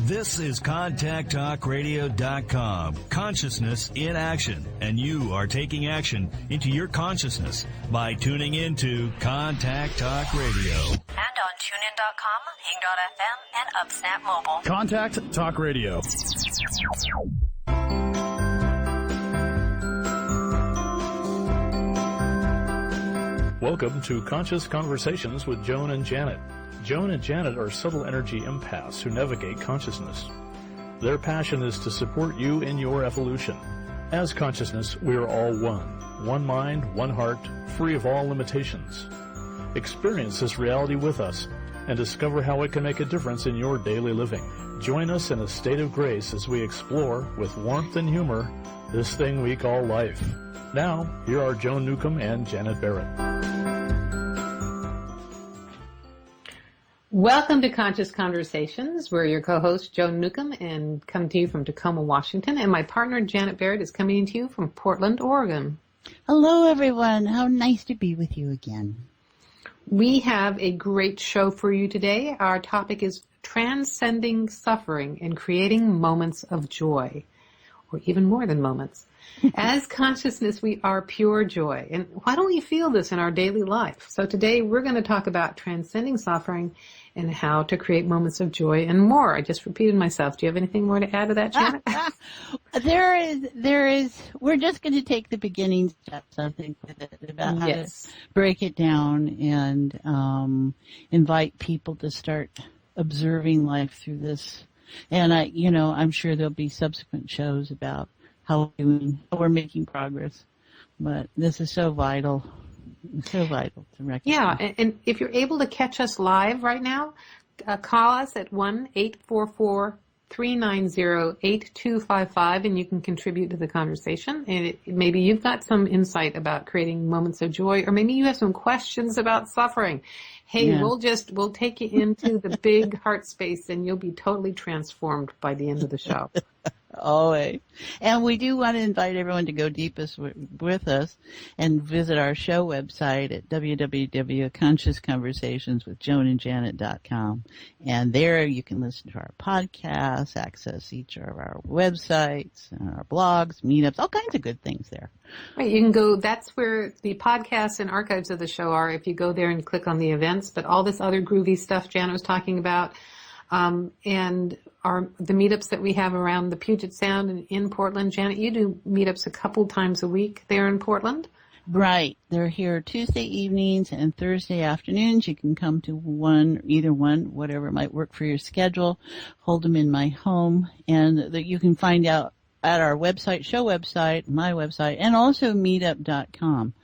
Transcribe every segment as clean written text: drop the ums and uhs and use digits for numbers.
This is ContactTalkRadio.com. Consciousness in action. And you are taking action into your consciousness by tuning into Contact Talk Radio. And on TuneIn.com, Hing.fm, and UpSnap Mobile. Contact Talk Radio. Welcome to Conscious Conversations with Joan and Janet. Joan and Janet are subtle energy empaths who navigate consciousness. Their passion is to support you in your evolution. As consciousness, we are all one. One mind, one heart, free of all limitations. Experience this reality with us and discover how it can make a difference in your daily living. Join us in a state of grace as we explore, with warmth and humor, this thing we call life. Now, here are Joan Newcomb and Janet Barrett. Welcome to Conscious Conversations. We're your co-host, Joan Newcomb, and come to you from Tacoma, Washington. And my partner, Janet Barrett, is coming to you from Portland, Oregon. Hello, everyone. How nice to be with you again. We have a great show for you today. Our topic is transcending suffering and creating moments of joy, or even more than moments. As consciousness, we are pure joy. And why don't we feel this in our daily life? So today we're going to talk about transcending suffering and how to create moments of joy and more. I just repeated myself. Do you have anything more to add to that, Janet? There is, we're just going to take the beginning steps, I think, with it, about how to break it down and invite people to start observing life through this. And I'm sure there'll be subsequent shows about how we're making progress. But this is so vital. So vital to recognize. Yeah, and if you're able to catch us live right now, call us at 1-844-390-8255, and you can contribute to the conversation. And maybe you've got some insight about creating moments of joy, or maybe you have some questions about suffering. Hey, yeah. We'll take you into the big heart space, and you'll be totally transformed by the end of the show. Always. And we do want to invite everyone to go deepest with us and visit our show website at www.consciousconversationswithjoanandjanet.com. And there you can listen to our podcasts, access each of our websites, our blogs, meetups, all kinds of good things there. Right, you can go, that's where the podcasts and archives of the show are if you go there and click on the events, but all this other groovy stuff Janet was talking about, and the meetups that we have around the Puget Sound and in Portland. Janet, you do meetups a couple times a week there in Portland? Right. They're here Tuesday evenings and Thursday afternoons. You can come to either one, whatever might work for your schedule. Hold them in my home, and that you can find out at our website, show website, my website, and also meetup.com.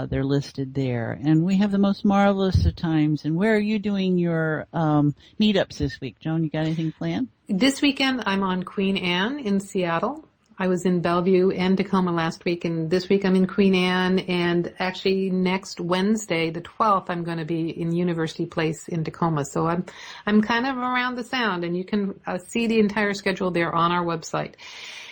They're listed there. And we have the most marvelous of times. And where are you doing your meetups this week? Joan, you got anything planned? This weekend, I'm on Queen Anne in Seattle. I was in Bellevue and Tacoma last week, and this week I'm in Queen Anne. And actually next Wednesday, the 12th, I'm going to be in University Place in Tacoma. So I'm kind of around the sound, and you can see the entire schedule there on our website.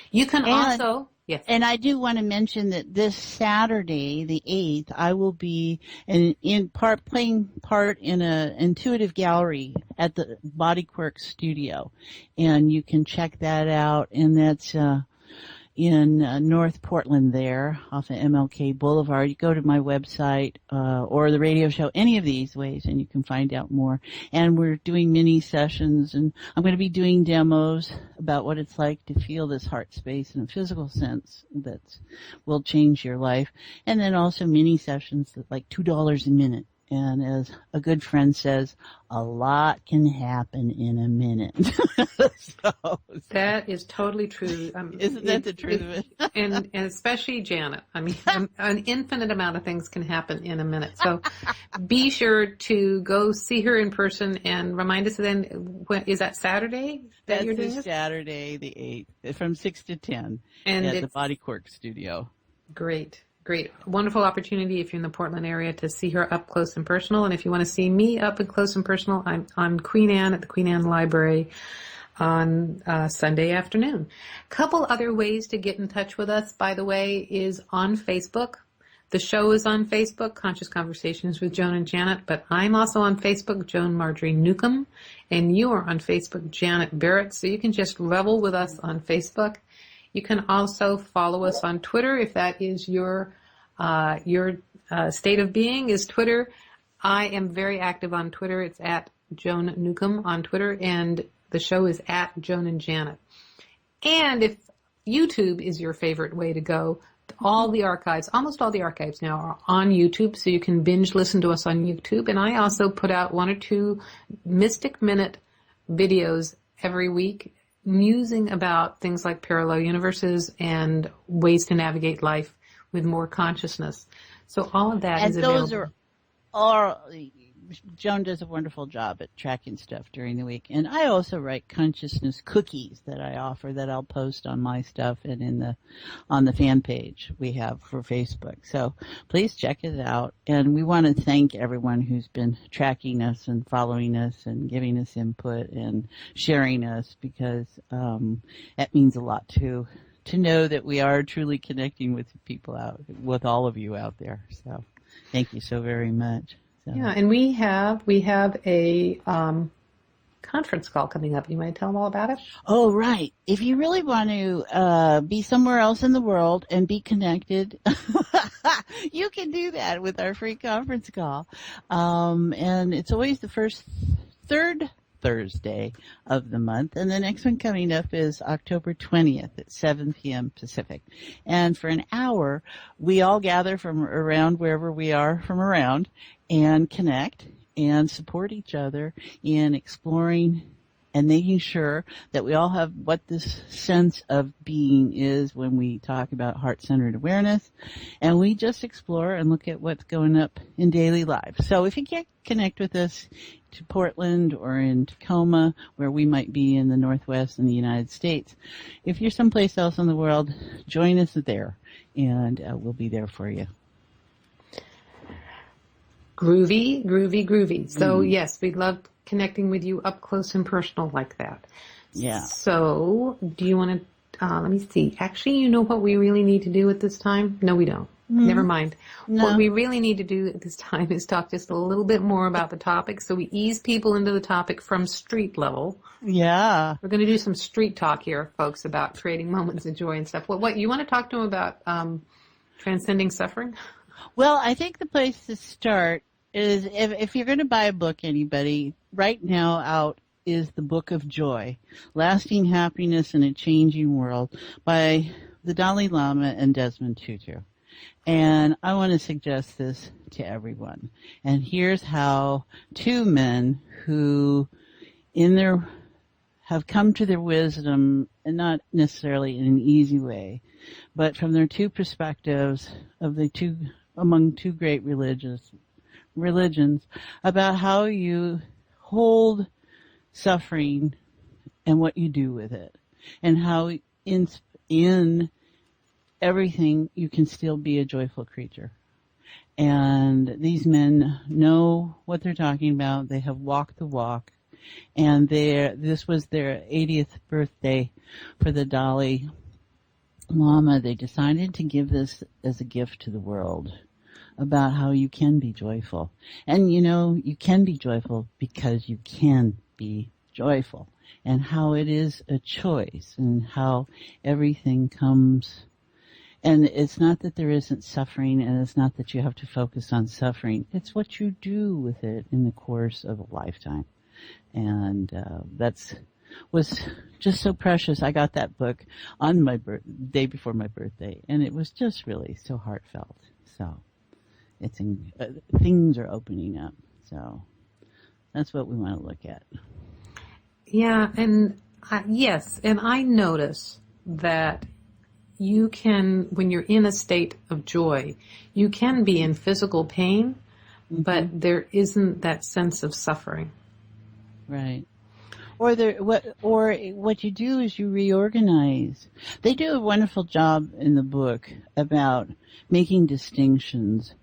You can also, yes. And I do want to mention that this Saturday, the 8th, I will be playing part in an intuitive gallery at the Body Quirk Studio. And you can check that out. And that's in North Portland there off of MLK Boulevard. You go to my website or the radio show, any of these ways, and you can find out more. And we're doing mini sessions, and I'm going to be doing demos about what it's like to feel this heart space in a physical sense that will change your life. And then also mini sessions that like $2 a minute. And as a good friend says, a lot can happen in a minute. That is totally true. Isn't that the truth of it? And especially Janet. I mean, an infinite amount of things can happen in a minute. So be sure to go see her in person and remind us then, is that Saturday? That's Saturday, the 8th, from 6 to 10 at the Body Quirk Studio. Great. Wonderful opportunity if you're in the Portland area to see her up close and personal. And if you want to see me up and close and personal, I'm on Queen Anne at the Queen Anne Library on Sunday afternoon. A couple other ways to get in touch with us, by the way, is on Facebook. The show is on Facebook, Conscious Conversations with Joan and Janet, but I'm also on Facebook, Joan Marjorie Newcomb, and you are on Facebook, Janet Barrett, so you can just revel with us on Facebook. You can also follow us on Twitter if that is your state of being is Twitter. I am very active on Twitter. It's at Joan Newcomb on Twitter, and the show is at Joan and Janet. And if YouTube is your favorite way to go, all the archives, almost all the archives now are on YouTube, so you can binge listen to us on YouTube. And I also put out 1 or 2 Mystic Minute videos every week, musing about things like parallel universes and ways to navigate life with more consciousness. So all of that is available. And those are all, Joan does a wonderful job at tracking stuff during the week. And I also write consciousness cookies that I offer that I'll post on my stuff and on the fan page we have for Facebook. So please check it out. And we want to thank everyone who's been tracking us and following us and giving us input and sharing us, because that means a lot to know that we are truly connecting with people with all of you out there. So thank you so very much. So. Yeah, and we have a conference call coming up. You might tell them all about it? Oh, right. If you really want to be somewhere else in the world and be connected, you can do that with our free conference call. And it's always the third Thursday of the month. And the next one coming up is October 20th at 7 p.m. Pacific. And for an hour, we all gather from around wherever we are from around and connect and support each other in exploring and making sure that we all have what this sense of being is when we talk about heart-centered awareness. And we just explore and look at what's going up in daily life. So if you can't connect with us to Portland or in Tacoma, where we might be in the Northwest in the United States, if you're someplace else in the world, join us there, and we'll be there for you. Groovy, groovy, groovy. So yes, we'd love connecting with you up close and personal like that. Yeah. So do you want to, let me see. Actually, you know what we really need to do at this time? No, we don't. Never mind. No. What we really need to do at this time is talk just a little bit more about the topic, so we ease people into the topic from street level. Yeah. We're going to do some street talk here, folks, about creating moments of joy and stuff. What you want to talk to them about transcending suffering? Well, I think the place to start is if you're going to buy a book, anybody, right now out is the Book of Joy, Lasting Happiness in a Changing World by the Dalai Lama and Desmond Tutu. And I want to suggest this to everyone. And here's how 2 men who have come to their wisdom, and not necessarily in an easy way, but from their 2 perspectives of among 2 great religions, about how you hold suffering and what you do with it, and how in everything you can still be a joyful creature. And these men know what they're talking about. They have walked the walk, and this was their 80th birthday for the Dalai Lama. They decided to give this as a gift to the world, about how you can be joyful. And you can be joyful because you can be joyful, and how it is a choice, and how everything comes. And it's not that there isn't suffering, and it's not that you have to focus on suffering. It's what you do with it in the course of a lifetime. And was just so precious. I got that book on my day before my birthday, and it was just really so heartfelt. So things are opening up. So that's what we want to look at. Yeah, and yes, and I notice that you can, when you're in a state of joy, you can be in physical pain, but there isn't that sense of suffering. Right. Or what you do is you reorganize. They do a wonderful job in the book about making distinctions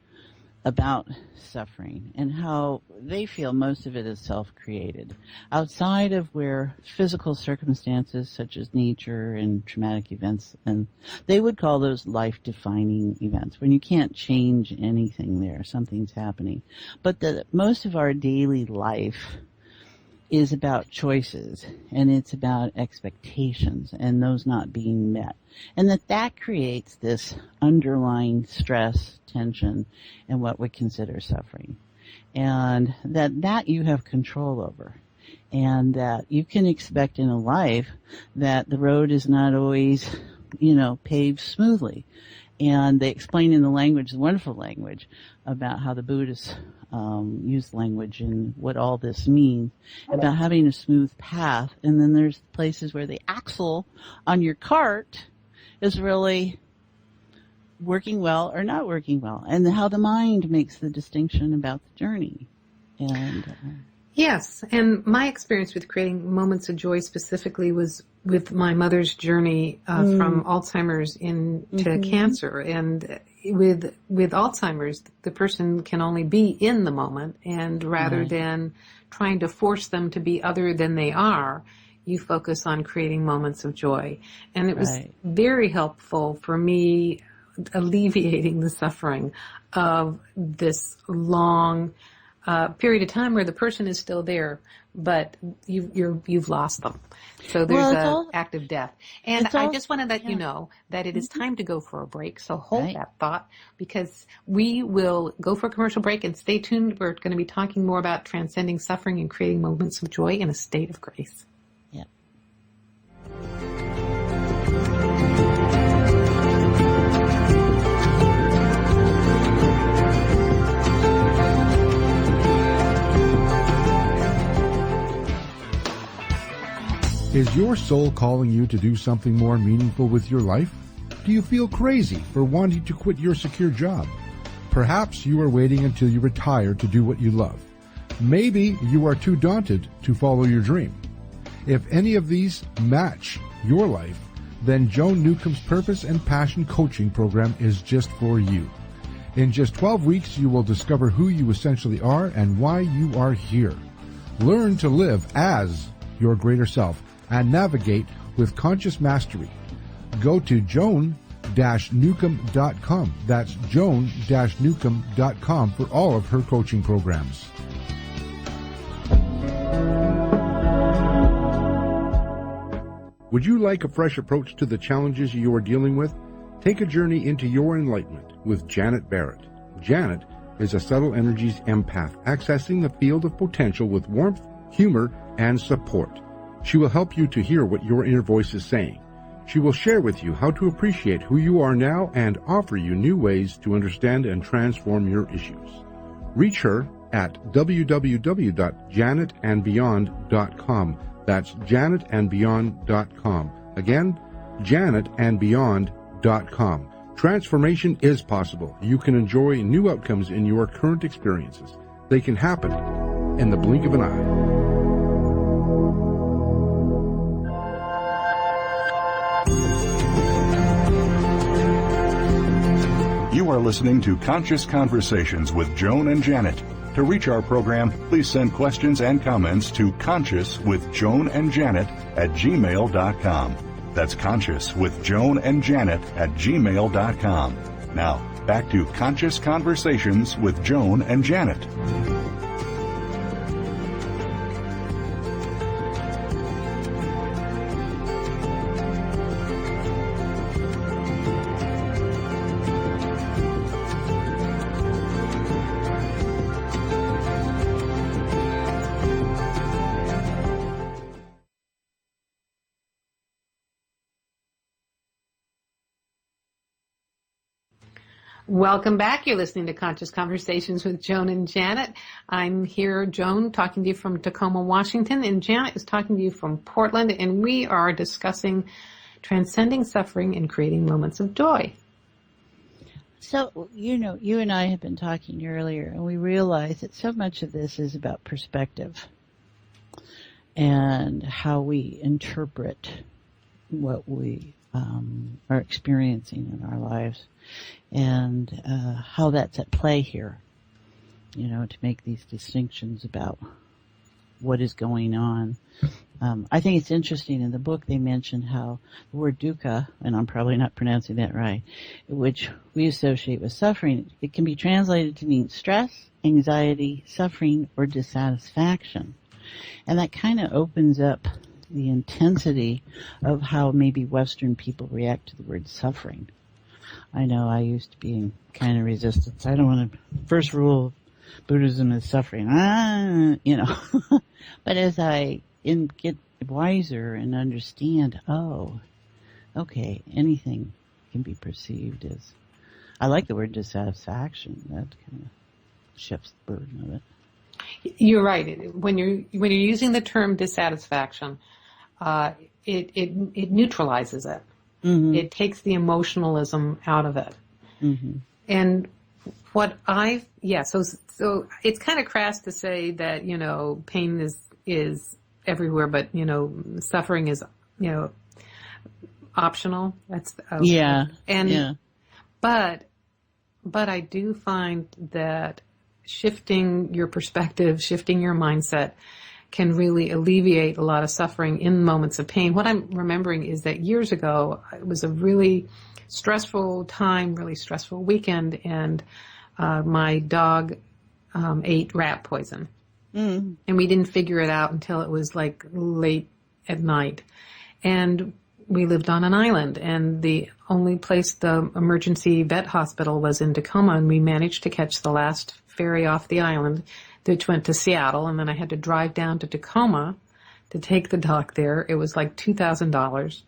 about suffering and how they feel most of it is self-created. Outside of where physical circumstances such as nature and traumatic events, and they would call those life-defining events, when you can't change anything there, something's happening. But most of our daily life is about choices, and it's about expectations and those not being met. And that creates this underlying stress, tension, and what we consider suffering. And that you have control over. And that you can expect in a life that the road is not always, paved smoothly. And they explain in the language, the wonderful language, about how the Buddhists use language and what all this means, about having a smooth path. And then there's places where the axle on your cart is really working well or not working well, and how the mind makes the distinction about the journey. And yes, and my experience with creating moments of joy specifically was with my mother's journey from Alzheimer's into cancer. And with Alzheimer's, the person can only be in the moment, and rather than trying to force them to be other than they are, you focus on creating moments of joy. And it was very helpful for me alleviating the suffering of this long period of time where the person is still there, but you've lost them. So there's an act of death. And I just want to let you know that it is time to go for a break. So hold that thought, because we will go for a commercial break, and stay tuned. We're going to be talking more about transcending suffering and creating moments of joy in a state of grace. Yeah. Is your soul calling you to do something more meaningful with your life? Do you feel crazy for wanting to quit your secure job? Perhaps you are waiting until you retire to do what you love. Maybe you are too daunted to follow your dream. If any of these match your life, then Joan Newcomb's Purpose and Passion Coaching Program is just for you. In just 12 weeks, you will discover who you essentially are and why you are here. Learn to live as your greater self and navigate with conscious mastery. Go to joan-newcomb.com. That's joan-newcomb.com for all of her coaching programs. Would you like a fresh approach to the challenges you are dealing with? Take a journey into your enlightenment with Janet Barrett. Janet is a subtle energies empath, accessing the field of potential with warmth, humor, and support. She will help you to hear what your inner voice is saying. She will share with you how to appreciate who you are now and offer you new ways to understand and transform your issues. Reach her at www.janetandbeyond.com. That's janetandbeyond.com. Again, janetandbeyond.com. Transformation is possible. You can enjoy new outcomes in your current experiences. They can happen in the blink of an eye. You are listening to Conscious Conversations with Joan and Janet. To reach our program, please send questions and comments to consciouswithjoanandjanet@gmail.com. That's consciouswithjoanandjanet@gmail.com. Now, back to Conscious Conversations with Joan and Janet. Welcome back. You're listening to Conscious Conversations with Joan and Janet. I'm here, Joan, talking to you from Tacoma, Washington, and Janet is talking to you from Portland, and we are discussing transcending suffering and creating moments of joy. So, you and I have been talking earlier, and we realize that so much of this is about perspective and how we interpret what we are experiencing in our lives, and how that's at play here. to make these distinctions about what is going on. I think it's interesting in the book they mention how the word dukkha, and I'm probably not pronouncing that right, which we associate with suffering, it can be translated to mean stress, anxiety, suffering, or dissatisfaction. And that kind of opens up the intensity of how maybe Western people react to the word suffering. I know I used to be in kind of resistance. I don't want to, first rule of Buddhism is suffering. But as I get wiser and understand, okay, anything can be perceived as, I like the word dissatisfaction. That kind of shifts the burden of it. You're right. When you're using the term dissatisfaction, it neutralizes it. Mm-hmm. It takes the emotionalism out of it. Mm-hmm. And so it's kind of crass to say that, pain is everywhere, but, suffering is, optional. That's, yeah. And, yeah. But I do find that shifting your perspective, shifting your mindset can really alleviate a lot of suffering in moments of pain. What I'm remembering is that years ago, it was a really stressful time, really stressful weekend, and my dog ate rat poison. Mm. And we didn't figure it out until it was like late at night. And we lived on an island, and the only place the emergency vet hospital was in Tacoma, and we managed to catch the last ferry off the island, which went to Seattle, and then I had to drive down to Tacoma to take the dog there. It was like $2,000,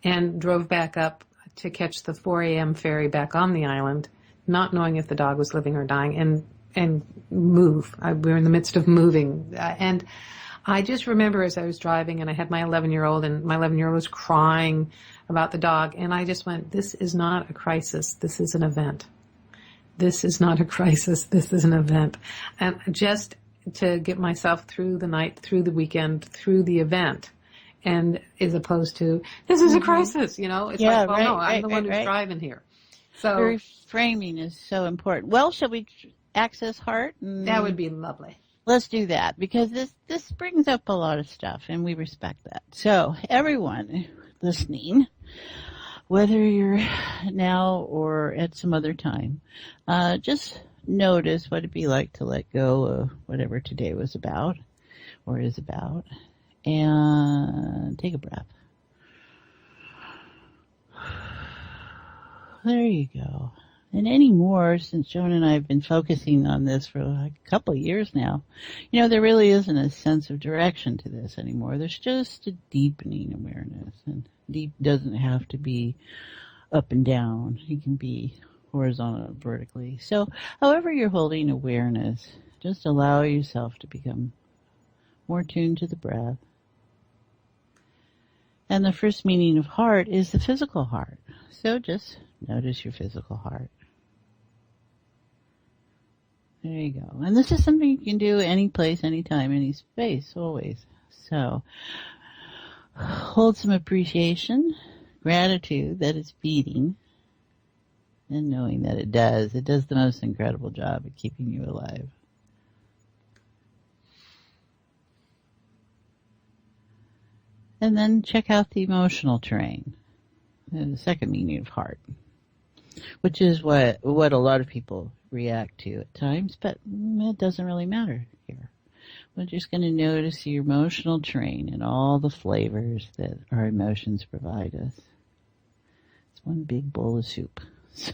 and drove back up to catch the 4 a.m. ferry back on the island, not knowing if the dog was living or dying, and move. We were in the midst of moving, and I just remember as I was driving, and I had my 11-year-old, and my 11-year-old was crying about the dog, and I just went, this is not a crisis, this is an event. This is not a crisis, this is an event. And just to get myself through the night, through the weekend, through the event, and as opposed to, this is a crisis, it's like, well, no, I'm the one who's driving here. So reframing is so important. Well, shall we access heart? That would be lovely. Let's do that, because this brings up a lot of stuff, and we respect that. So everyone listening, whether you're now or at some other time, just notice what it'd be like to let go of whatever today was about or is about, and take a breath. There you go. And anymore, since Joan and I have been focusing on this for like a couple of years now, there really isn't a sense of direction to this anymore. There's just a deepening awareness, and deep doesn't have to be up and down. It can be horizontal, vertically. So however you're holding awareness, just allow yourself to become more tuned to the breath. And the first meaning of heart is the physical heart. So just notice your physical heart. There you go. And this is something you can do any place, anytime, any space, always. So hold some appreciation, gratitude that it's beating, and knowing that it does the most incredible job of keeping you alive. And then check out the emotional terrain, the second meaning of heart, which is what a lot of people react to at times, but it doesn't really matter here. We're just going to notice your emotional terrain and all the flavors that our emotions provide us. It's one big bowl of soup. So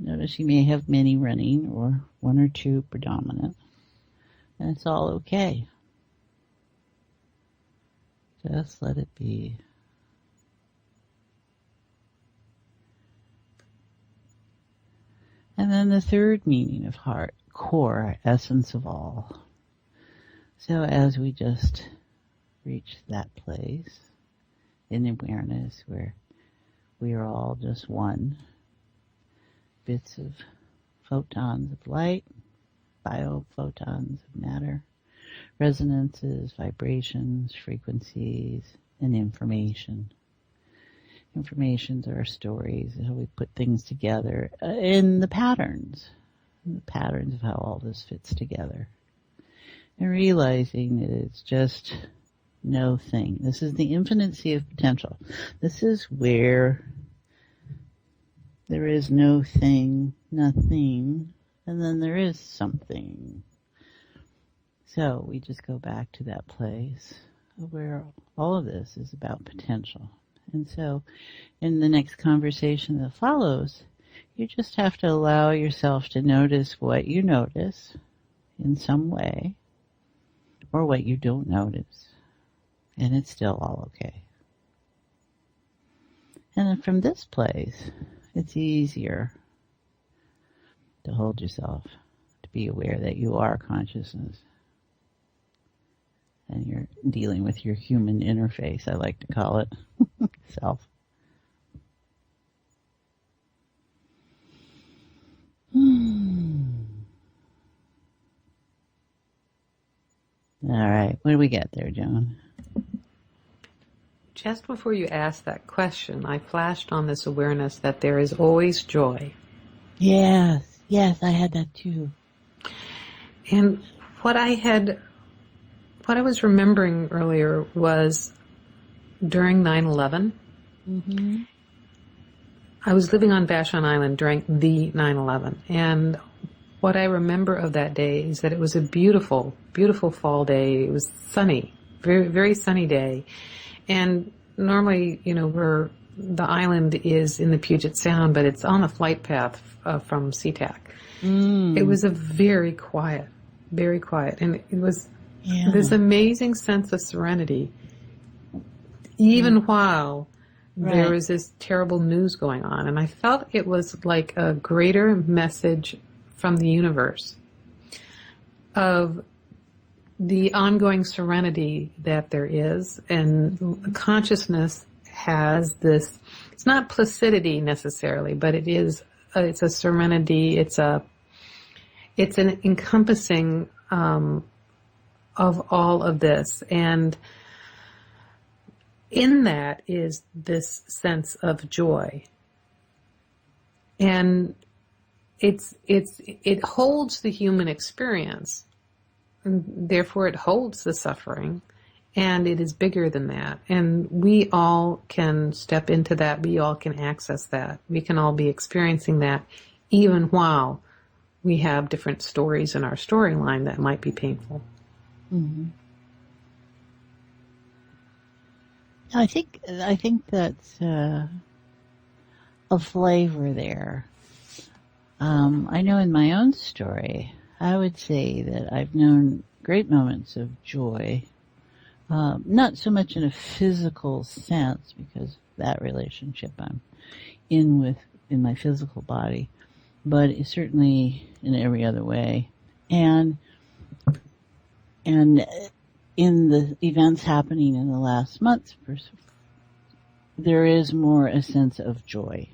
notice you may have many running or one or two predominant, and it's all okay. Just let it be. And then the third meaning of heart, core, essence of all. So as we just reach that place in awareness where we are all just one, bits of photons of light, biophotons of matter, resonances, vibrations, frequencies, and information. informations or our stories, how we put things together, in the patterns of how all this fits together. And realizing that it's just no thing. This is the infinity of potential. This is where there is no thing, nothing, and then there is something. So we just go back to that place where all of this is about potential. And so in the next conversation that follows, you just have to allow yourself to notice what you notice in some way, or what you don't notice, and it's still all okay. And then from this place, it's easier to hold yourself, to be aware that you are consciousness, and you're dealing with your human interface, I like to call it, self. All right, what do we get there, Joan? Just before you asked that question, I flashed on this awareness that there is always joy. Yes, I had that too. And what I was remembering earlier was during 9/11, I was living on Vashon Island during the 9/11, and what I remember of that day is that it was a beautiful, beautiful fall day. It was sunny, very, very sunny day. And normally, where the island is in the Puget Sound, but it's on the flight path from SeaTac. It was a very quiet, and it was this amazing sense of serenity, even while there was this terrible news going on. And I felt it was like a greater message from the universe of the ongoing serenity that there is, and consciousness has this, it's not placidity necessarily, but it's a serenity, it's an encompassing of all of this, and in that is this sense of joy. And it holds the human experience, and therefore it holds the suffering, and it is bigger than that. And we all can step into that. We all can access that. We can all be experiencing that, even while we have different stories in our storyline that might be painful. I think that's a flavor there. I know in my own story, I would say that I've known great moments of joy, not so much in a physical sense, because that relationship I'm in my physical body, but certainly in every other way. And in the events happening in the last months, there is more a sense of joy.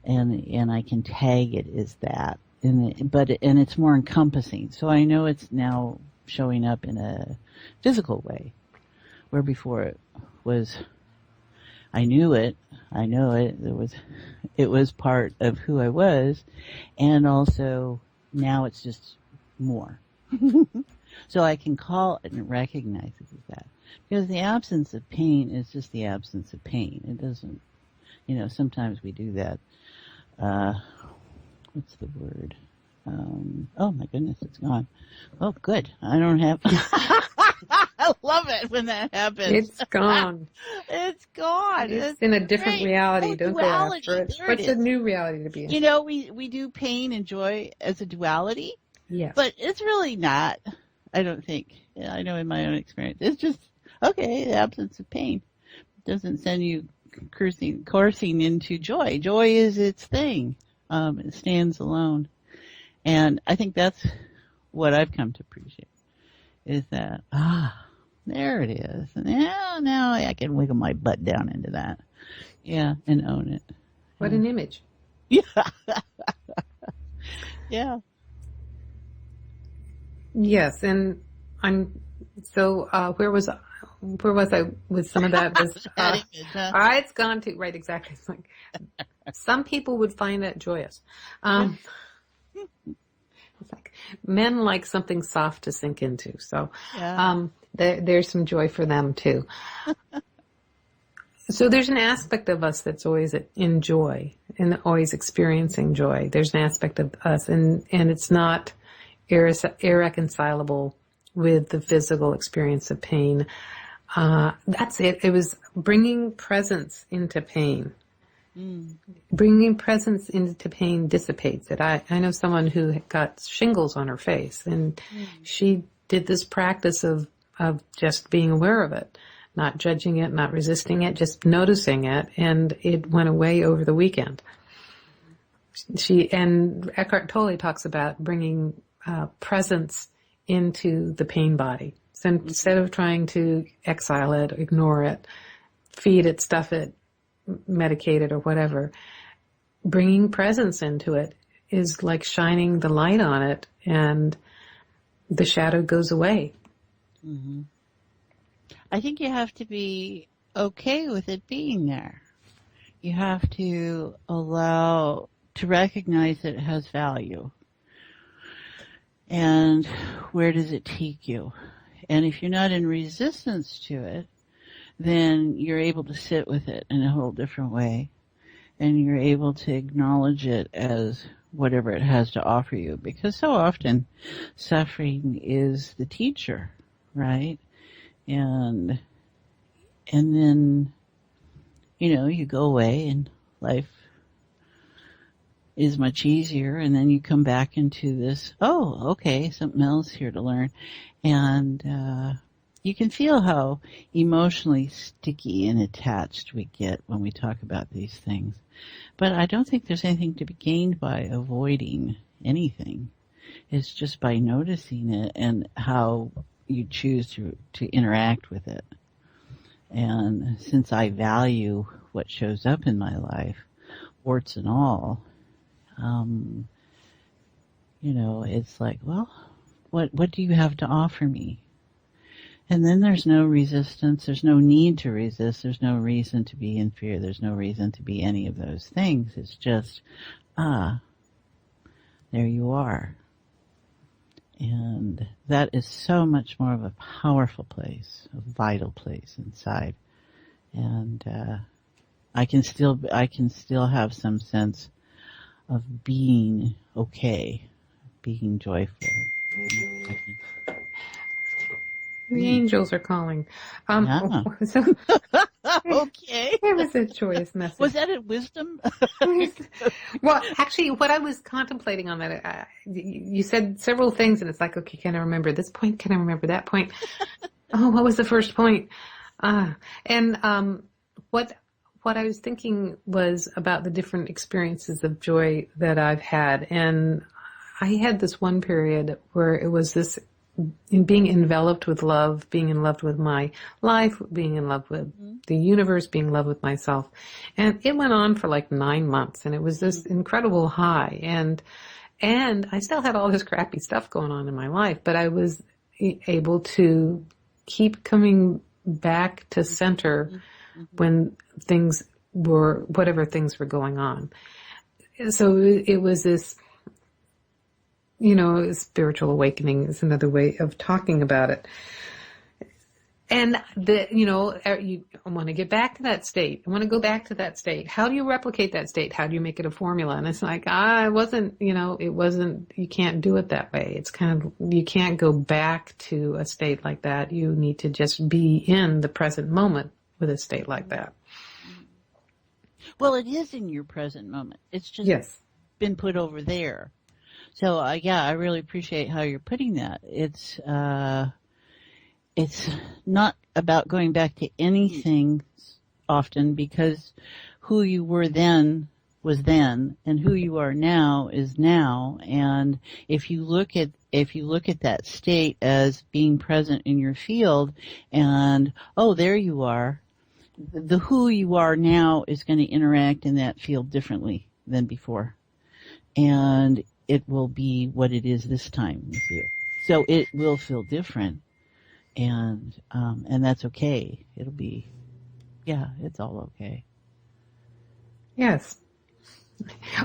And I can tag it as that, and it's more encompassing. So I know it's now showing up in a physical way, where before it was, I know it. It was part of who I was, and also now it's just more. So I can call it and recognize it as that, because the absence of pain is just the absence of pain. It doesn't, sometimes we do that. What's the word? Oh my goodness, it's gone. Oh, good. I don't have. I love it when that happens. It's gone. It's gone. It's in a different reality. Don't duality. go after it. There What's it a is. new reality to be in? We do pain and joy as a duality. Yes. But it's really not. I don't think. I know in my own experience, it's just okay. The absence of pain doesn't send you coursing into joy. Joy is its thing. It stands alone. And I think that's what I've come to appreciate, is that, there it is. Now I can wiggle my butt down into that. Yeah, and own it. What an image. Yeah. Yeah. Yes, and where was I? where was I with some of that? Was, That image, huh? it's gone too, right, exactly. It's like, some people would find that joyous. It's like, men like something soft to sink into. So, Yeah. there's some joy for them too. So there's an aspect of us that's always in joy and always experiencing joy. There's an aspect of us, and it's not irreconcilable with the physical experience of pain. That's it. It was bringing presence into pain. Bringing presence into pain dissipates it. I know someone who got shingles on her face, and she did this practice of just being aware of it, not judging it, not resisting it, just noticing it, and it went away over the weekend. And Eckhart Tolle talks about bringing presence into the pain body. So instead of trying to exile it, ignore it, feed it, stuff it, medicate it or whatever, bringing presence into it is like shining the light on it, and the shadow goes away. Mm-hmm. I think you have to be okay with it being there. You have to allow to recognize that it has value. And where does it take you? And if you're not in resistance to it, then you're able to sit with it in a whole different way. And you're able to acknowledge it as whatever it has to offer you. Because so often suffering is the teacher, right? And then, you go away and life is much easier, and then you come back into this, oh, okay, something else here to learn. And you can feel how emotionally sticky and attached we get when we talk about these things. But I don't think there's anything to be gained by avoiding anything. It's just by noticing it and how you choose to interact with it. And since I value what shows up in my life, warts and all, it's like, well, what do you have to offer me? And then there's no resistance. There's no need to resist. There's no reason to be in fear. There's no reason to be any of those things. It's just, there you are. And that is so much more of a powerful place, a vital place inside. And I can still have some sense of being okay, being joyful. The angels are calling. Yeah. So Okay. it was a joyous message. Was that a wisdom? Well, actually, what I was contemplating on that, you said several things, and it's like, okay, can I remember this point? Can I remember that point? Oh, what was the first point? What I was thinking was about the different experiences of joy that I've had, and I had this one period where it was this in being enveloped with love, being in love with my life, being in love with the universe, being in love with myself. And it went on for like 9 months, and it was this incredible high. And I still had all this crappy stuff going on in my life, but I was able to keep coming back to center when whatever things were going on. So it was this, spiritual awakening is another way of talking about it. And I want to get back to that state. I want to go back to that state. How do you replicate that state? How do you make it a formula? And it's like, it wasn't, you can't do it that way. It's kind of, you can't go back to a state like that. You need to just be in the present moment with a state like that. Well, it is in your present moment. It's just been put over there. So, I really appreciate how you're putting that. It's not about going back to anything often, because who you were then was then, and who you are now is now. And if you look at that state as being present in your field, and there you are, the who you are now is going to interact in that field differently than before. And it will be what it is this time with you. So it will feel different. and that's okay. It'll be, it's all okay. Yes.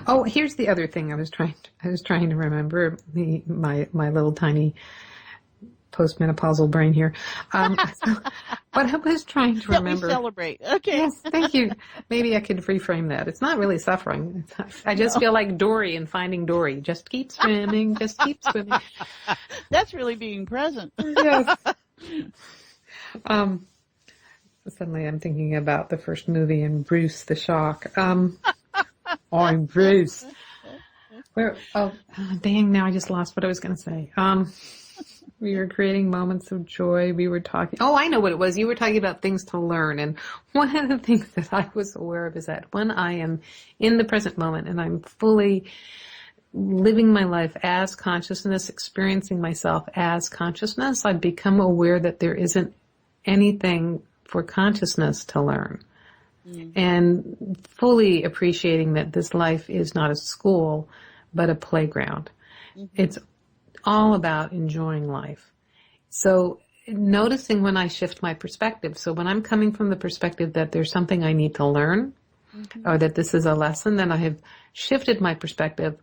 Oh, here's the other thing I was trying to remember, my little tiny postmenopausal brain here. But I was trying to remember. We celebrate. Okay. Yes, thank you. Maybe I could reframe that. It's not really suffering. I just feel like Dory in Finding Dory. Just keep swimming, just keep swimming. That's really being present. Yes. Suddenly I'm thinking about the first movie in Bruce the Shock. I'm Bruce. Dang, now I just lost what I was going to say. We were creating moments of joy. We were talking. Oh, I know what it was. You were talking about things to learn. And one of the things that I was aware of is that when I am in the present moment and I'm fully living my life as consciousness, experiencing myself as consciousness, I've become aware that there isn't anything for consciousness to learn. And fully appreciating that this life is not a school, but a playground. It's all about enjoying life. So noticing when I shift my perspective. So when I'm coming from the perspective that there's something I need to learn, or that this is a lesson, then I have shifted my perspective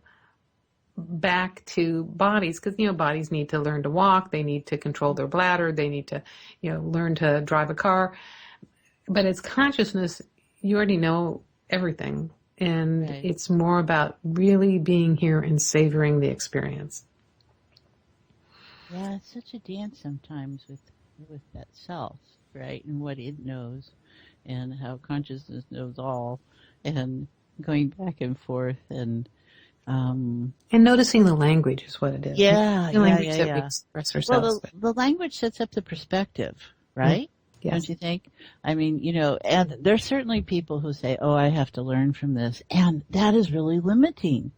back to bodies, because, bodies need to learn to walk, they need to control their bladder, they need to, learn to drive a car. But as consciousness, you already know everything. And It's more about really being here and savoring the experience. Yeah, it's such a dance sometimes with that self, right? And what it knows and how consciousness knows all, and going back and forth and noticing the language is what it is. The language that we express ourselves. Well, the language sets up the perspective, right? Yes. Don't you think? I mean, and there's certainly people who say, oh, I have to learn from this, and that is really limiting.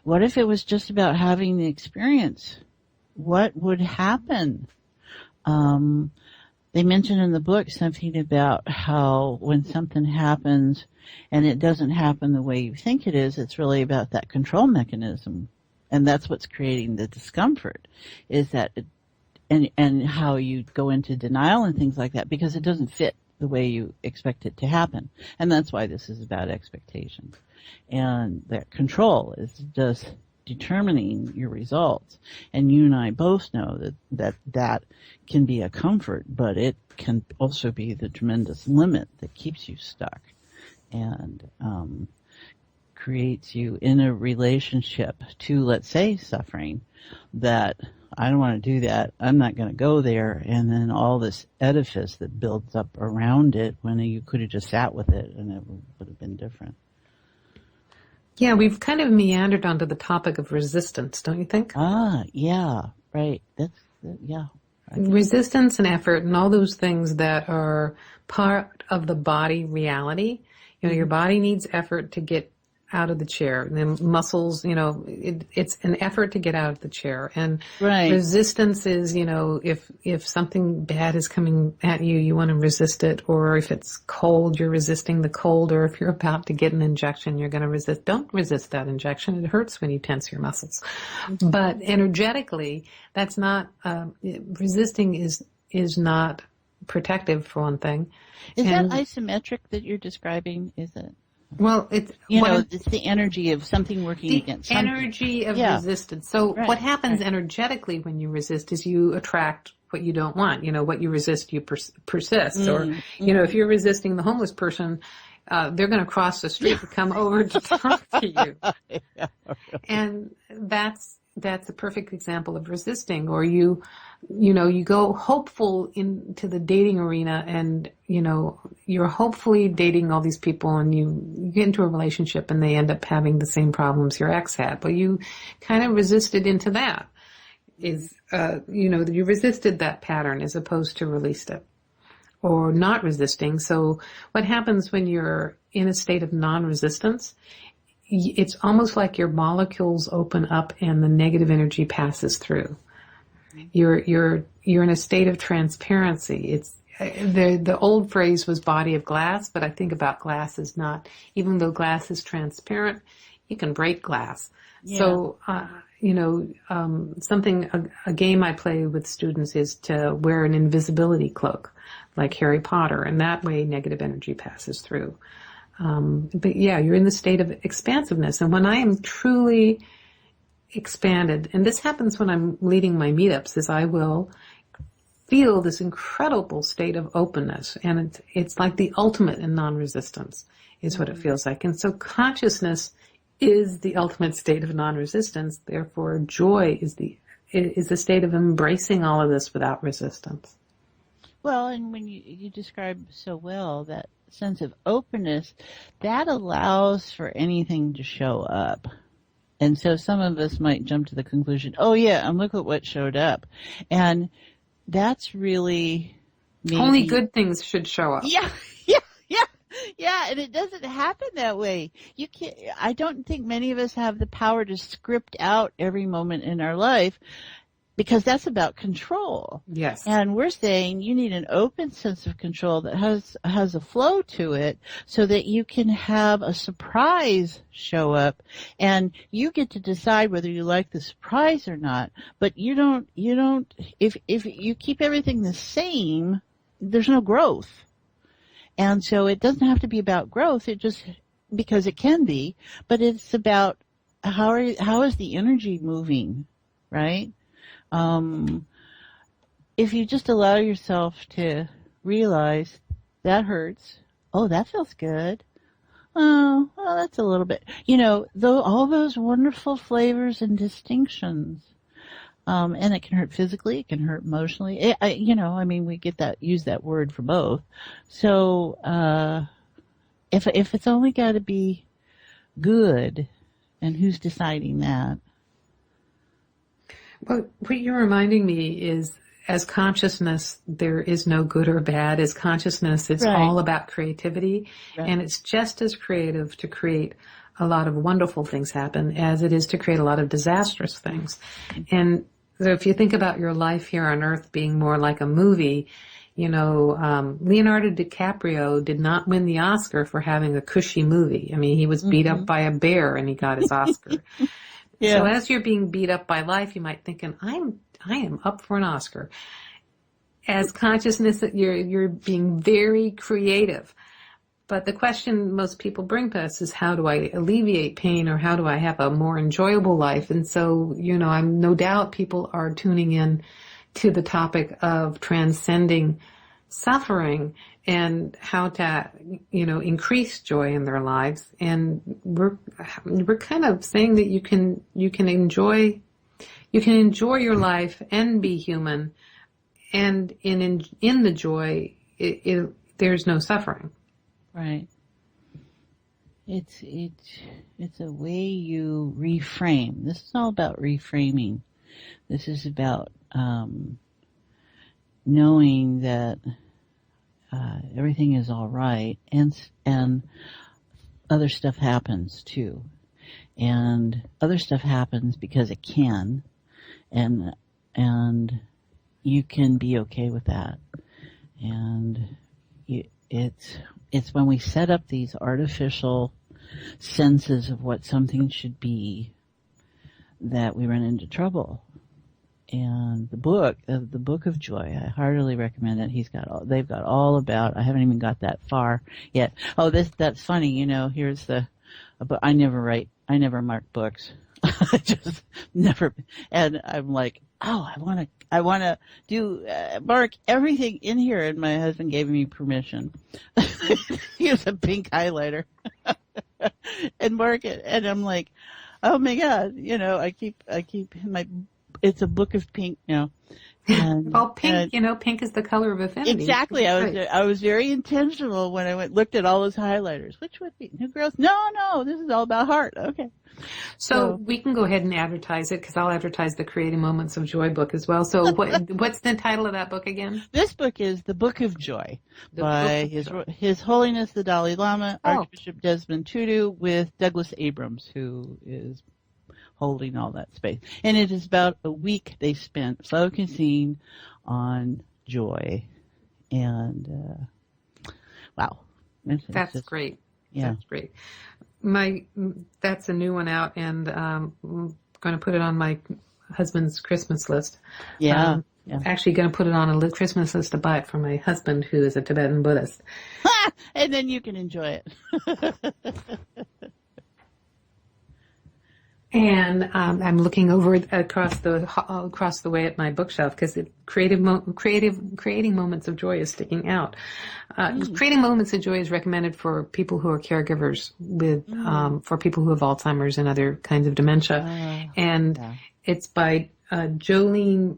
What if it was just about having the experience? What would happen? They mention in the book something about how when something happens and it doesn't happen the way you think it is, it's really about that control mechanism. And that's what's creating the discomfort, is that and how you go into denial and things like that, because it doesn't fit the way you expect it to happen. And that's why this is about expectations. And that control is just determining your results. And you and I both know that can be a comfort, but it can also be the tremendous limit that keeps you stuck and creates you in a relationship to, let's say, suffering, that I don't want to do that, I'm not going to go there, and then all this edifice that builds up around it when you could have just sat with it and it would have been different. Yeah, we've kind of meandered onto the topic of resistance, don't you think? Yeah, right. Resistance and effort and all those things that are part of the body reality. Your body needs effort to get out of the chair. And then muscles, it's an effort to get out of the chair. And resistance is, if something bad is coming at you, you want to resist it. Or if it's cold, you're resisting the cold. Or if you're about to get an injection, you're going to resist. Don't resist that injection. It hurts when you tense your muscles. But energetically, that's not, resisting is not protective, for one thing. Is that isometric that you're describing? Is it? Well, it's the energy of something working against something. The energy of resistance. So what happens energetically when you resist is you attract what you don't want. What you resist, you persist. Or, if you're resisting the homeless person, they're going to cross the street and come over to talk to you. And that's a perfect example of resisting. Or you go hopeful into the dating arena and, you're hopefully dating all these people and you get into a relationship and they end up having the same problems your ex had. Well, you kind of resisted into that. You resisted that pattern as opposed to released it or not resisting. So what happens when you're in a state of non-resistance? It's almost like your molecules open up and the negative energy passes through. You're in a state of transparency. It's the old phrase was body of glass, but I think about glass as not, even though glass is transparent, you can break glass. Yeah. So, a game I play with students is to wear an invisibility cloak, like Harry Potter, and that way negative energy passes through. But yeah, you're in the state of expansiveness. And when I am truly expanded, and this happens when I'm leading my meetups, is I will feel this incredible state of openness. And it's like the ultimate in non-resistance is what it feels like. And so consciousness is the ultimate state of non-resistance. Therefore, joy is the state of embracing all of this without resistance. Well, and when you describe so well that sense of openness, that allows for anything to show up. And so some of us might jump to the conclusion, oh yeah, and look at what showed up. And that's really maybe... Only good things should show up. Yeah, and it doesn't happen that way. You can't. I don't think many of us have the power to script out every moment in our life, because that's about control. Yes. And we're saying you need an open sense of control that has a flow to it, so that you can have a surprise show up, and you get to decide whether you like the surprise or not. But you don't, if you keep everything the same, there's no growth. And so it doesn't have to be about growth. It just, because it can be, but it's about how is the energy moving, right? If you just allow yourself to realize that hurts. Oh, that feels good. Oh, well, that's a little bit, all those wonderful flavors and distinctions. And it can hurt physically, it can hurt emotionally. We use that word for both. So, if it's only got to be good, and who's deciding that? Well, what you're reminding me is, as consciousness, there is no good or bad. As consciousness, it's Right. all about creativity. Right. And it's just as creative to create a lot of wonderful things happen as it is to create a lot of disastrous things. And so if you think about your life here on Earth being more like a movie, Leonardo DiCaprio did not win the Oscar for having a cushy movie. I mean, he was beat up by a bear and he got his Oscar. Yeah. So as you're being beat up by life, you might think, I am up for an Oscar. As consciousness, you're being very creative. But the question most people bring to us is, how do I alleviate pain, or how do I have a more enjoyable life? And so, I'm no doubt people are tuning in to the topic of transcending suffering and how to, increase joy in their lives. And we're kind of saying that you can enjoy your life and be human, and in the joy, there's no suffering. Right. It's a way you reframe. This is all about reframing. This is about knowing that everything is all right, and other stuff happens too, and other stuff happens because it can, and you can be okay with that, and it's when we set up these artificial senses of what something should be that we run into trouble. And the book of Joy, I heartily recommend it. They've got all about, I haven't even got that far yet. Oh, that's funny, here's but I never mark books. I just never, and I'm like, oh, I want to do, mark everything in here, and my husband gave me permission. Use a pink highlighter and mark it, and I'm like, oh my God, I keep it's a book of pink now. And, well, pink, pink is the color of affinity. Exactly. I was very intentional when I looked at all those highlighters. Which would be New Girls? No, this is all about heart. Okay. So we can go ahead and advertise it, because I'll advertise the Creating Moments of Joy book as well. So what's the title of that book again? This book is The Book of Joy by His Holiness the Dalai Lama, Archbishop Desmond Tutu, with Douglas Abrams, who is holding all that space. And it is about a week they spent focusing on joy. And wow. That's great. Yeah. That's great. That's a new one out, and I'm going to put it on my husband's Christmas list. Yeah. Actually going to put it on a Christmas list to buy it for my husband, who is a Tibetan Buddhist. And then you can enjoy it. And I'm looking over across the way at my bookshelf because creating moments of joy is sticking out. Creating moments of joy is recommended for people who are caregivers with for people who have Alzheimer's and other kinds of dementia, it's by Jolene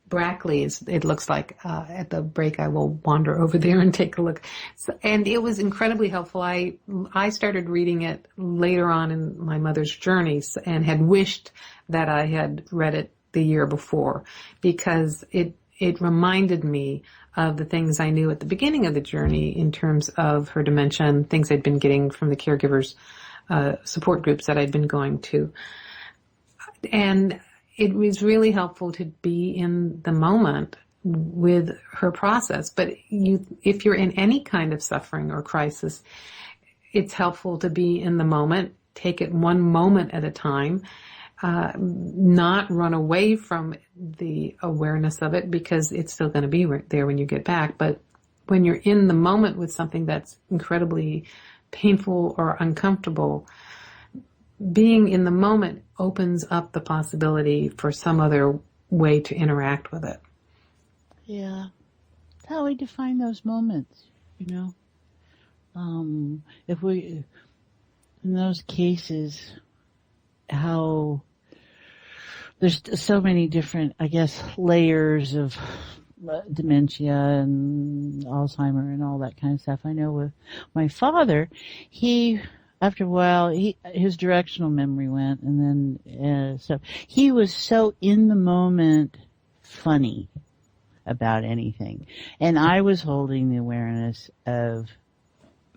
Brackley. It looks like at the break I will wander over there and take a look. And it was incredibly helpful. I started reading it later on in my mother's journeys and had wished that I had read it the year before, because it reminded me of the things I knew at the beginning of the journey in terms of her dementia and things I'd been getting from the caregivers support groups that I'd been going to. And it was really helpful to be in the moment with her process. But if you're in any kind of suffering or crisis, it's helpful to be in the moment, take it one moment at a time, not run away from the awareness of it, because it's still going to be there when you get back. But when you're in the moment with something that's incredibly painful or uncomfortable, being in the moment opens up the possibility for some other way to interact with it. Yeah. That's how we define those moments, If we, in those cases, how there's so many different, layers of dementia and Alzheimer and all that kind of stuff. I know with my father, after a while, his directional memory went, and then so he was so in the moment, funny about anything, and I was holding the awareness of.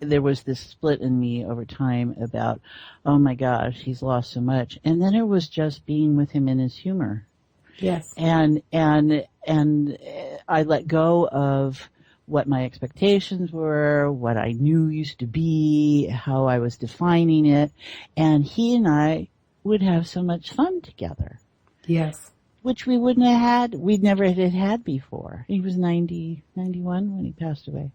There was this split in me over time about, oh my gosh, he's lost so much, and then it was just being with him in his humor. Yes, and I let go of what my expectations were, what I knew used to be, how I was defining it. And he and I would have so much fun together. Yes. Which we wouldn't have had, we'd never had before. He was 91 when he passed away.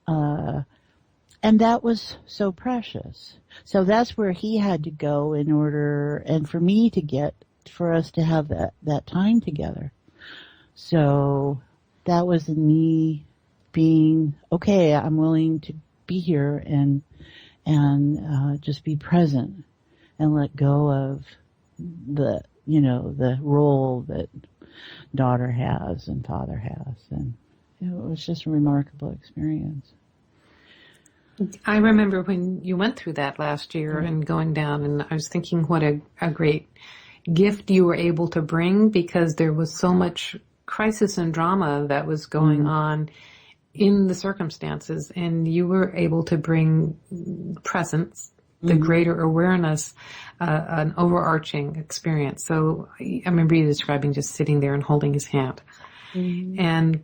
And that was so precious. So that's where he had to go in order, and for us to have that time together. So that was me being, okay, I'm willing to be here and just be present and let go of the role that daughter has and father has. And it was just a remarkable experience. I remember when you went through that last year and going down, and I was thinking what a great gift you were able to bring, because there was so much crisis and drama that was going on in the circumstances, and you were able to bring presence, the greater awareness, an overarching experience. So I remember you describing just sitting there and holding his hand. And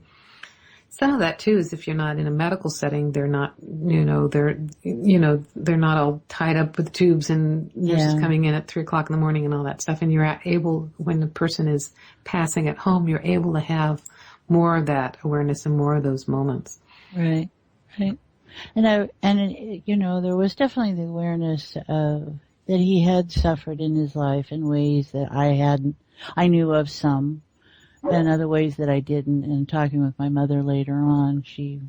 some of that too is if you're not in a medical setting, they're not, they're not all tied up with tubes and nurses coming in at 3:00 in the morning and all that stuff. And you're able, when the person is passing at home, you're able to have more of that awareness and more of those moments. Right. And there was definitely the awareness of that he had suffered in his life in ways that I knew of some, and other ways that I didn't. And talking with my mother later on, she,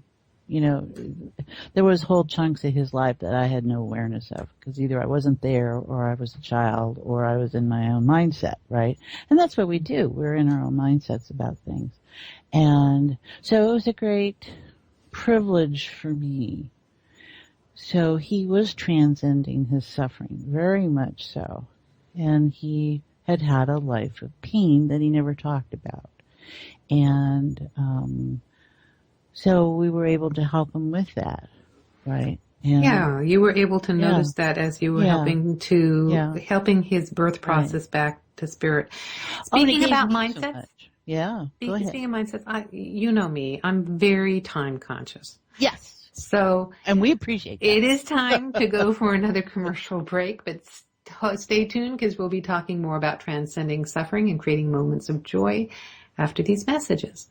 there was whole chunks of his life that I had no awareness of, because either I wasn't there, or I was a child, or I was in my own mindset, right? And that's what we do. We're in our own mindsets about things. And so it was a great privilege for me. So he was transcending his suffering, very much so. And he had had a life of pain that he never talked about. And so we were able to help him with that, right? And you were able to notice that as you were helping his birth process back to spirit. Speaking about mindsets, go ahead. Speaking of mindsets, you know me, I'm very time conscious. Yes. So, And we appreciate that. it is time to go for another commercial break, but stay tuned because we'll be talking more about transcending suffering and creating moments of joy after these messages.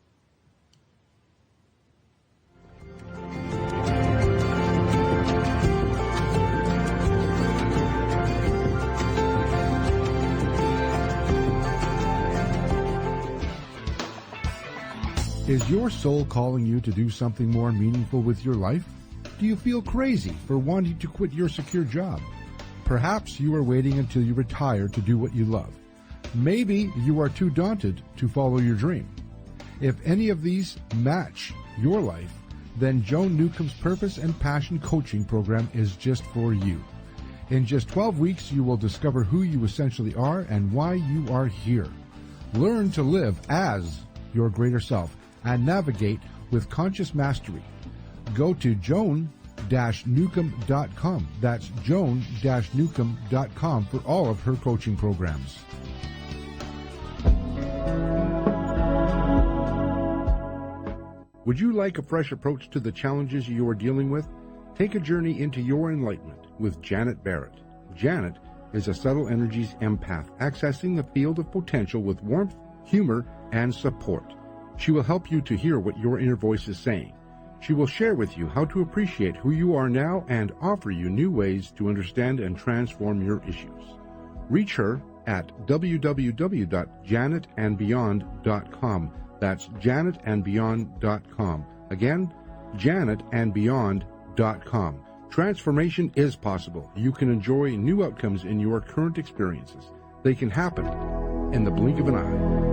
Is your soul calling you to do something more meaningful with your life? Do you feel crazy for wanting to quit your secure job? Perhaps you are waiting until you retire to do what you love. Maybe you are too daunted to follow your dream. If any of these match your life, then Joan Newcomb's Purpose and Passion Coaching Program is just for you. In just 12 weeks, you will discover who you essentially are and why you are here. Learn to live as your greater self and navigate with conscious mastery. Go to joan-newcomb.com. That's joan-newcomb.com for all of her coaching programs. Would you like a fresh approach to the challenges you are dealing with? Take a journey into your enlightenment with Janet Barrett. Janet is a subtle energies empath, accessing the field of potential with warmth, humor, and support. She will help you to hear what your inner voice is saying. She will share with you how to appreciate who you are now and offer you new ways to understand and transform your issues. Reach her at www.janetandbeyond.com. That's janetandbeyond.com. Again, janetandbeyond.com. Transformation is possible. You can enjoy new outcomes in your current experiences. They can happen in the blink of an eye.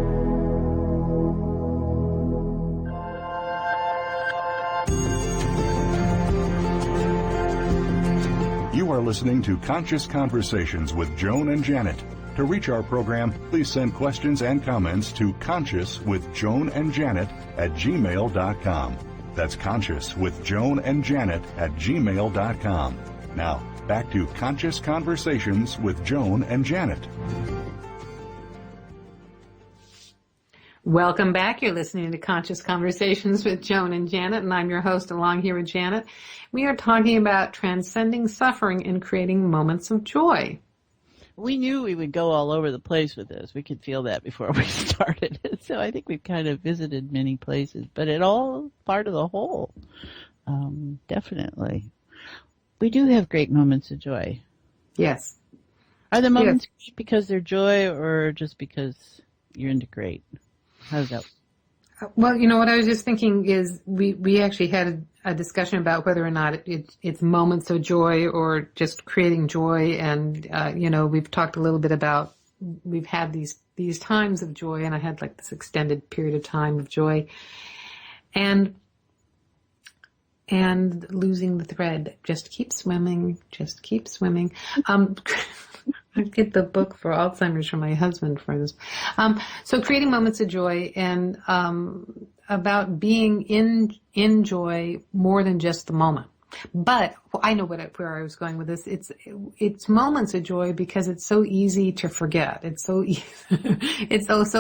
You are listening to Conscious Conversations with Joan and Janet. To reach our program, please send questions and comments to consciouswithjoanandjanet@gmail.com. That's consciouswithjoanandjanet@gmail.com. Now, back to Conscious Conversations with Joan and Janet. Welcome back. You're listening to Conscious Conversations with Joan and Janet, and I'm your host along here with Janet. We are talking about transcending suffering and creating moments of joy. We knew we would go all over the place with this. We could feel that before we started. So I think we've kind of visited many places, but it all part of the whole. Definitely. We do have great moments of joy. Yes. Are the moments great because they're joy or just because you're into great? How's that? Well, you know, what I was just thinking is we actually had a discussion about whether or not it's moments of joy or just creating joy. And, you know, we've talked a little bit about, we've had these times of joy, and I had like this extended period of time of joy and losing the thread. Just keep swimming. I get the book for Alzheimer's from my husband for this. So creating moments of joy and about being in joy more than just the moment. But I know where I was going with this. It's moments of joy because it's so easy to forget. It's so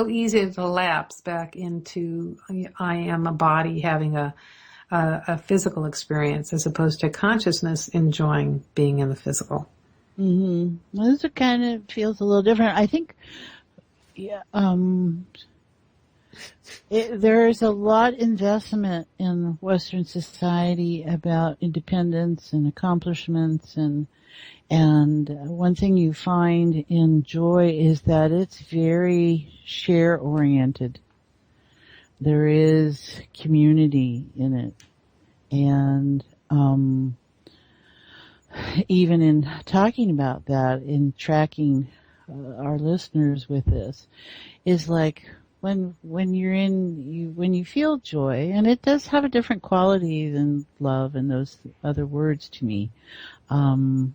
easy to lapse back into I am a body having a physical experience as opposed to consciousness enjoying being in the physical. Mm-hmm. This kind of feels a little different. I think, there's a lot investment in Western society about independence and accomplishments, and one thing you find in joy is that it's very share oriented. There is community in it, and even in talking about that, in tracking our listeners with this, is like when you feel joy, and it does have a different quality than love and those other words to me. The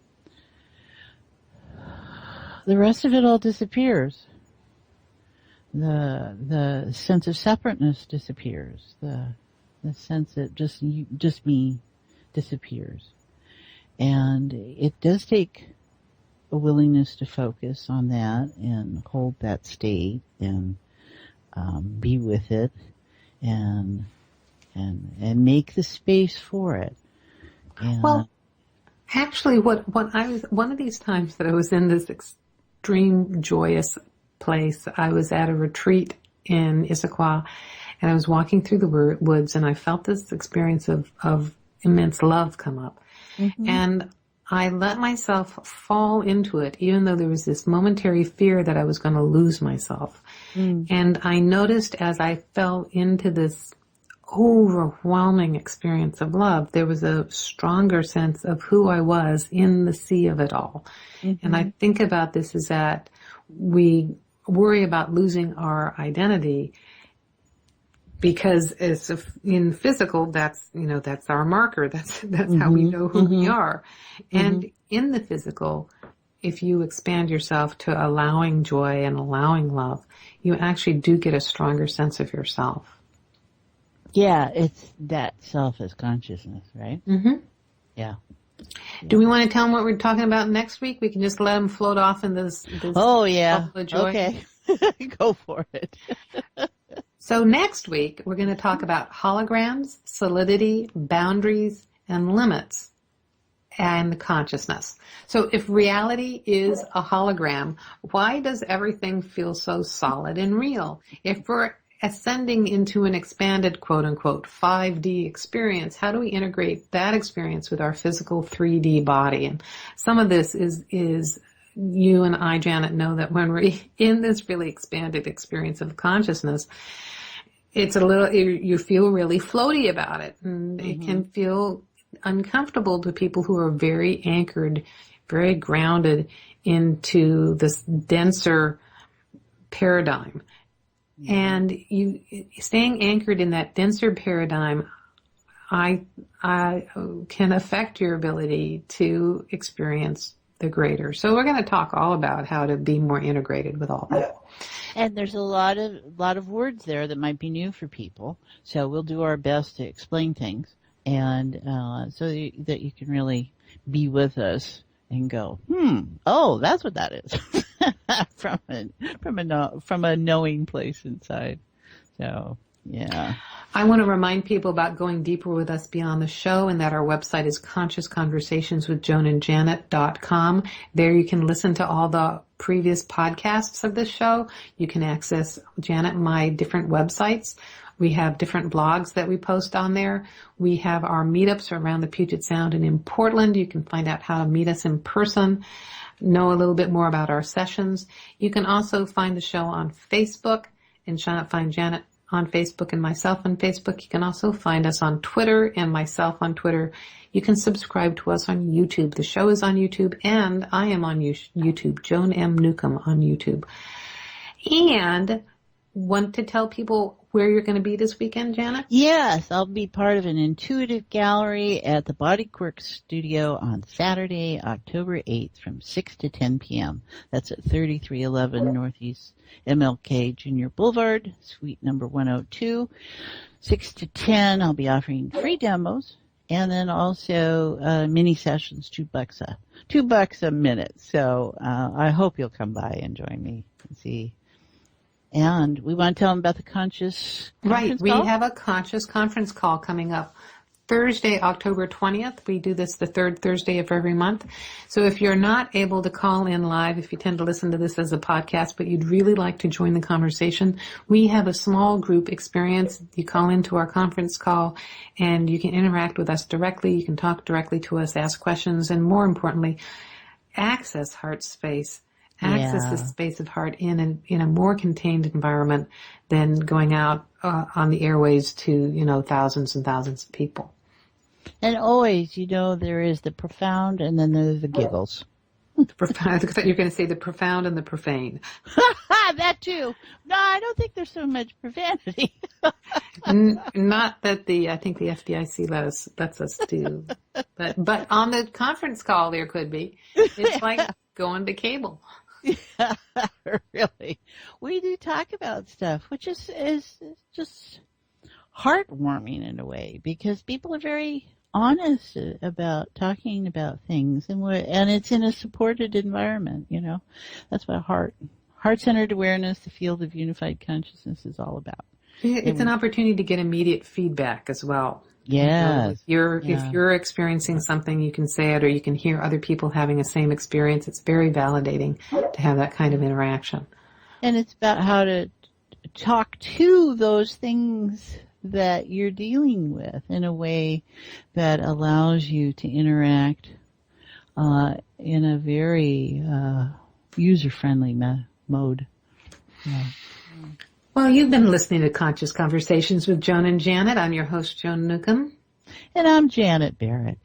rest of it all disappears. The sense of separateness disappears. The sense that just me disappears. And it does take a willingness to focus on that and hold that state and be with it and make the space for it. Yeah. Well, actually, one of these times that I was in this extreme joyous place, I was at a retreat in Issaquah, and I was walking through the woods, and I felt this experience of immense love come up. Mm-hmm. And I let myself fall into it, even though there was this momentary fear that I was going to lose myself. Mm. And I noticed as I fell into this overwhelming experience of love, there was a stronger sense of who I was in the sea of it all. Mm-hmm. And I think about this as that we worry about losing our identity because as in physical, that's our marker. That's mm-hmm. how we know who mm-hmm. we are. And mm-hmm. in the physical, if you expand yourself to allowing joy and allowing love, you actually do get a stronger sense of yourself. Yeah, it's that self as consciousness, right? Mm-hmm. Yeah. Do we want to tell them what we're talking about next week? We can just let them float off in this oh, yeah. of joy. Okay. Go for it. So next week, we're going to talk about holograms, solidity, boundaries, and limits, and consciousness. So if reality is a hologram, why does everything feel so solid and real? If we're ascending into an expanded, quote-unquote, 5D experience, how do we integrate that experience with our physical 3D body? And some of this is you and I, Janet, know that when we're in this really expanded experience of consciousness, it's you feel really floaty about it. And mm-hmm. it can feel uncomfortable to people who are very anchored, very grounded into this denser paradigm. Mm-hmm. And you staying anchored in that denser paradigm, I can affect your ability to experience the greater. So we're going to talk all about how to be more integrated with all that. And there's a lot of words there that might be new for people. So we'll do our best to explain things, and so that you can really be with us and go, oh, that's what that is, from a knowing place inside. So yeah. I want to remind people about going deeper with us beyond the show, and that our website is consciousconversationswithjoanandjanet.com. There you can listen to all the previous podcasts of this show. You can access Janet and my different websites. We have different blogs that we post on there. We have our meetups around the Puget Sound and in Portland. You can find out how to meet us in person, know a little bit more about our sessions. You can also find the show on Facebook and find Janet on Facebook and myself on Facebook. You can also find us on Twitter and myself on Twitter. You can subscribe to us on YouTube. The show is on YouTube, and I am on YouTube, Joan M. Newcomb on YouTube. And want to tell people where you're going to be this weekend, Janet? Yes, I'll be part of an intuitive gallery at the Bodyquirk Studio on Saturday, October 8th from 6 to 10 p.m. That's at 3311 Northeast MLK Junior Boulevard, suite number 102. 6 to 10, I'll be offering free demos and then also mini sessions, $2 a minute. So I hope you'll come by and join me and see. And we want to tell them about the conscious conference call? We have a conscious conference call coming up Thursday, October 20th. We do this the third Thursday of every month. So if you're not able to call in live, if you tend to listen to this as a podcast, but you'd really like to join the conversation, we have a small group experience. You call into our conference call and you can interact with us directly. You can talk directly to us, ask questions, and more importantly, access heart space. Access the space of heart in a more contained environment than going out on the airways to, thousands and thousands of people. And always, there is the profound and then there's the giggles. The profound, I thought you were going to say the profound and the profane. That too. No, I don't think there's so much profanity. Not that I think the FDIC lets us do. But on the conference call there could be. It's like going to cable. Yeah, really. We do talk about stuff, which is just heartwarming in a way, because people are very honest about talking about things, and it's in a supported environment, That's what heart-centered awareness, the field of unified consciousness, is all about. It's an opportunity to get immediate feedback as well. Yes. If you're experiencing something, you can say it, or you can hear other people having the same experience. It's very validating to have that kind of interaction. And it's about how to talk to those things that you're dealing with in a way that allows you to interact in a very user-friendly mode. Yeah. Well, you've been listening to Conscious Conversations with Joan and Janet. I'm your host, Joan Newcomb. And I'm Janet Barrett.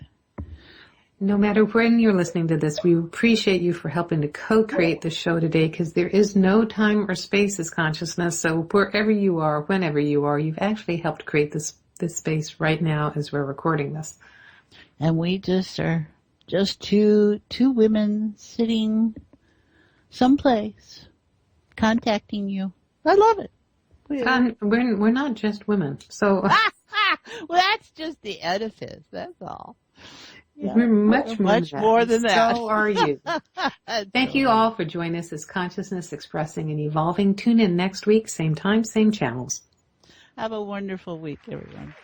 No matter when you're listening to this, we appreciate you for helping to co-create the show today, because there is no time or space as consciousness. So wherever you are, whenever you are, you've actually helped create this space right now as we're recording this. And we just are just two women sitting someplace contacting you. I love it. We're not just women. So well, that's just the edifice. That's all. Yeah. We're much more than that. So are you. Thank you all for joining us as Consciousness Expressing and Evolving. Tune in next week, same time, same channels. Have a wonderful week, everyone.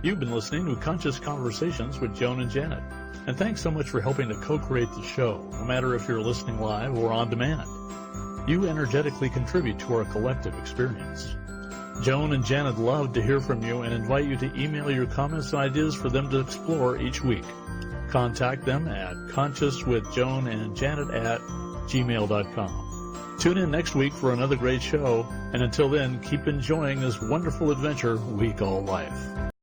You've been listening to Conscious Conversations with Joan and Janet. And thanks so much for helping to co-create the show, no matter if you're listening live or on demand. You energetically contribute to our collective experience. Joan and Janet love to hear from you and invite you to email your comments and ideas for them to explore each week. Contact them at consciouswithjoanandjanet@gmail.com. Tune in next week for another great show, and until then, keep enjoying this wonderful adventure we call life.